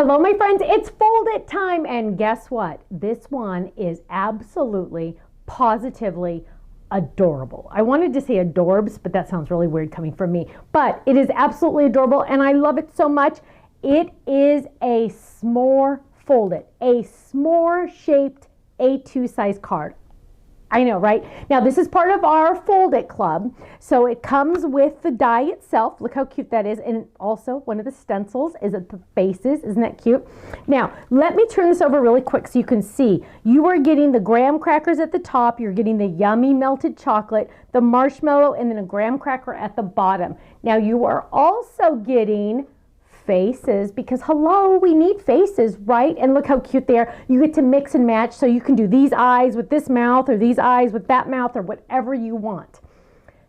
Hello, my friends, it's Fold It time, and guess what? This one is absolutely, positively adorable. I wanted to say adorbs, but that sounds really weird coming from me, but it is absolutely adorable, and I love it so much. It is a Smore Fold-it, a s'more-shaped A2 size card. I know, right? Now, this is part of our Fold-it club. So it comes with the die itself. Look how cute that is. And also one of the stencils is at the faces. Isn't that cute? Now, let me turn this over really quick so you can see. You are getting the graham crackers at the top. You're getting the yummy melted chocolate, the marshmallow, and then a graham cracker at the bottom. Now, you are also getting faces, because hello, we need faces, right? And look how cute they are. You get to mix and match, so you can do these eyes with this mouth, or these eyes with that mouth, or whatever you want.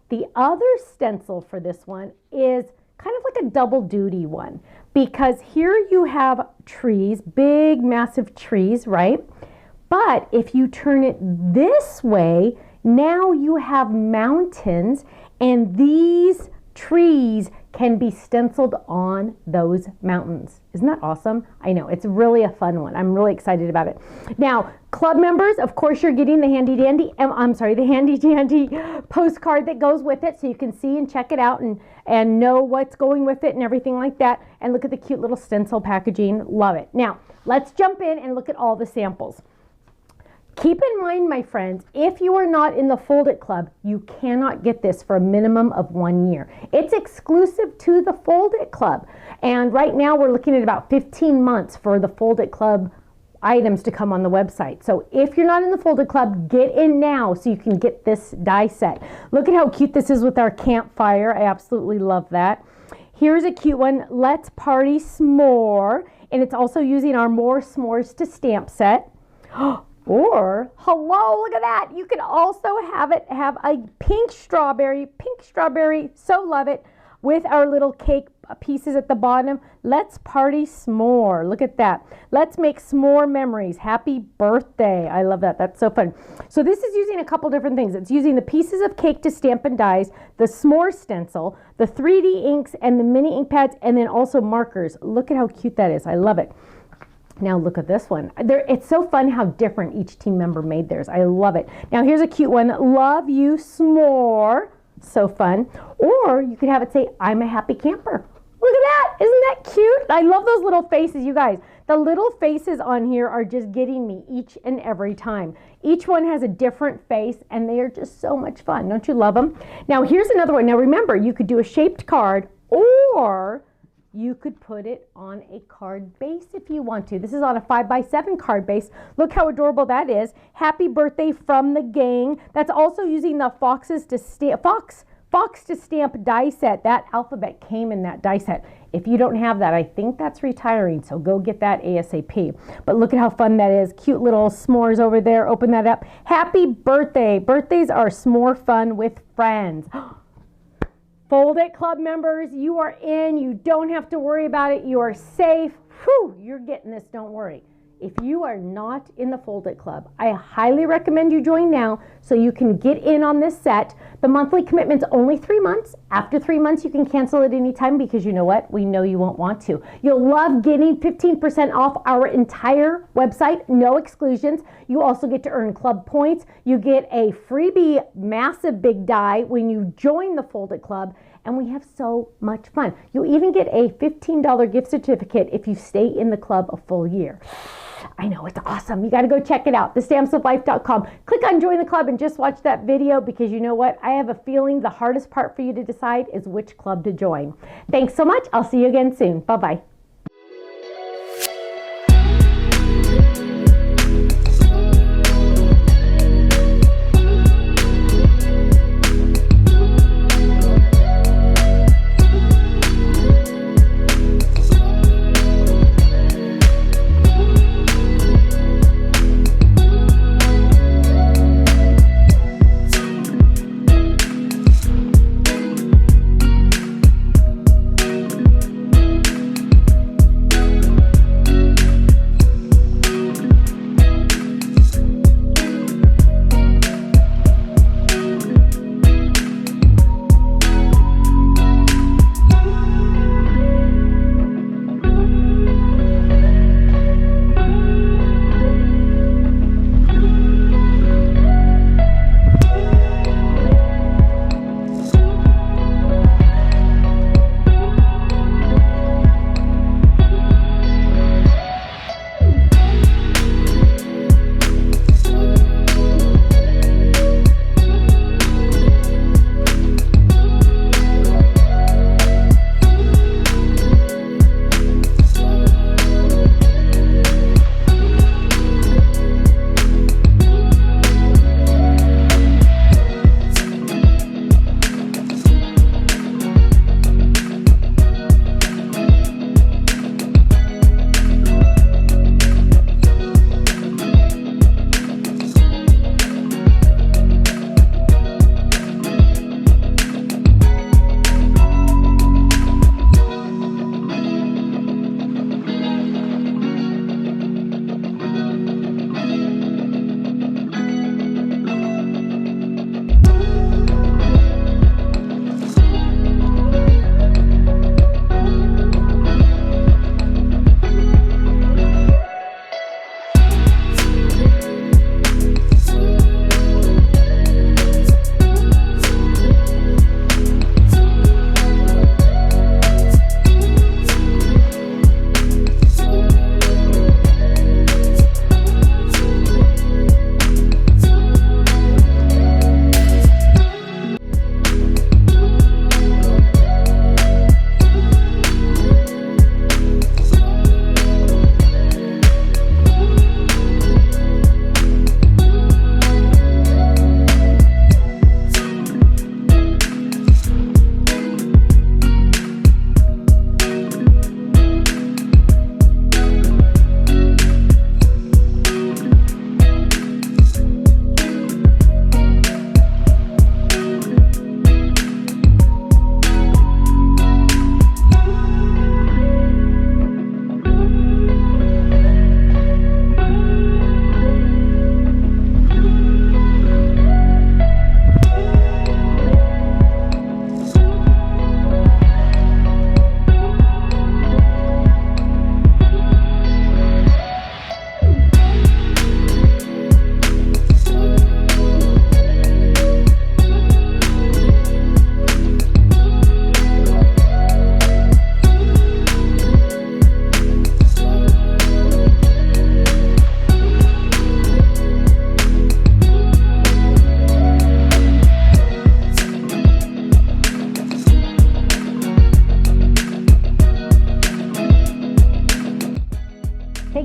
The other stencil for this one is kind of like a double duty one, because here you have trees, big massive trees, right? But if you turn it this way, now you have mountains, and these trees can be stenciled on those mountains. Isn't that awesome? I know, it's really a fun one. I'm really excited about it. Now, club members, of course, you're getting the handy dandy postcard that goes with it, so you can see and check it out and know what's going with it and everything like that. And look at the cute little stencil packaging. Love it. Now, let's jump in and look at all the samples. Keep in mind, my friends, if you are not in the Fold-it Club, you cannot get this for a minimum of 1 year. It's exclusive to the Fold-it Club. And right now we're looking at about 15 months for the Fold-it Club items to come on the website. So if you're not in the Fold-it Club, get in now so you can get this die set. Look at how cute this is with our campfire. I absolutely love that. Here's a cute one, Let's Party S'more. And it's also using our More S'mores to Stamp set. Or, hello, look at that. You can also have it have a pink strawberry, so love it, with our little cake pieces at the bottom. Let's party s'more. Look at that. Let's make s'more memories. Happy birthday. I love that. That's so fun. So this is using a couple different things. It's using the pieces of cake to stamp and dies, the s'more stencil, the 3D inks, and the mini ink pads, and then also markers. Look at how cute that is. I love it. Now look at this one. It's so fun how different each team member made theirs. I love it. Now here's a cute one. Love you, s'more. So fun. Or you could have it say, I'm a happy camper. Look at that. Isn't that cute? I love those little faces, you guys. The little faces on here are just getting me each and every time. Each one has a different face, and they are just so much fun. Don't you love them? Now here's another one. Now remember, you could do a shaped card, or you could put it on a card base if you want to. This is on a 5x7 card base. Look how adorable that is. Happy birthday from the gang. That's also using the Fox to Stamp die set. That alphabet came in that die set. If you don't have that, I think that's retiring, so go get that ASAP. But look at how fun that is. Cute little s'mores over there. Open that up. Happy birthday. Birthdays are s'more fun with friends. Fold-it Club members, you are in. You don't have to worry about it. You are safe. Whew, you're getting this, don't worry. If you are not in the Fold-it Club, I highly recommend you join now so you can get in on this set. The monthly commitment's only 3 months. After 3 months, you can cancel at any time, because you know what? We know you won't want to. You'll love getting 15% off our entire website, no exclusions. You also get to earn club points. You get a freebie massive big die when you join the Fold-it Club, and we have so much fun. You'll even get a $15 gift certificate if you stay in the club a full year. I know, it's awesome. You got to go check it out, thestampsoflife.com. Click on join the club and just watch that video, because you know what? I have a feeling the hardest part for you to decide is which club to join. Thanks so much. I'll see you again soon. Bye-bye.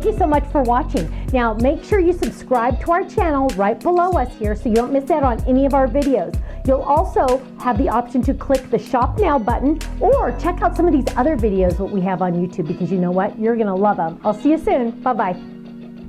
thank you so much for watching. Now, make sure you subscribe to our channel right below us here so you don't miss out on any of our videos. You'll also have the option to click the Shop Now button or check out some of these other videos that we have on YouTube, because you know what? You're going to love them. I'll see you soon. Bye-bye.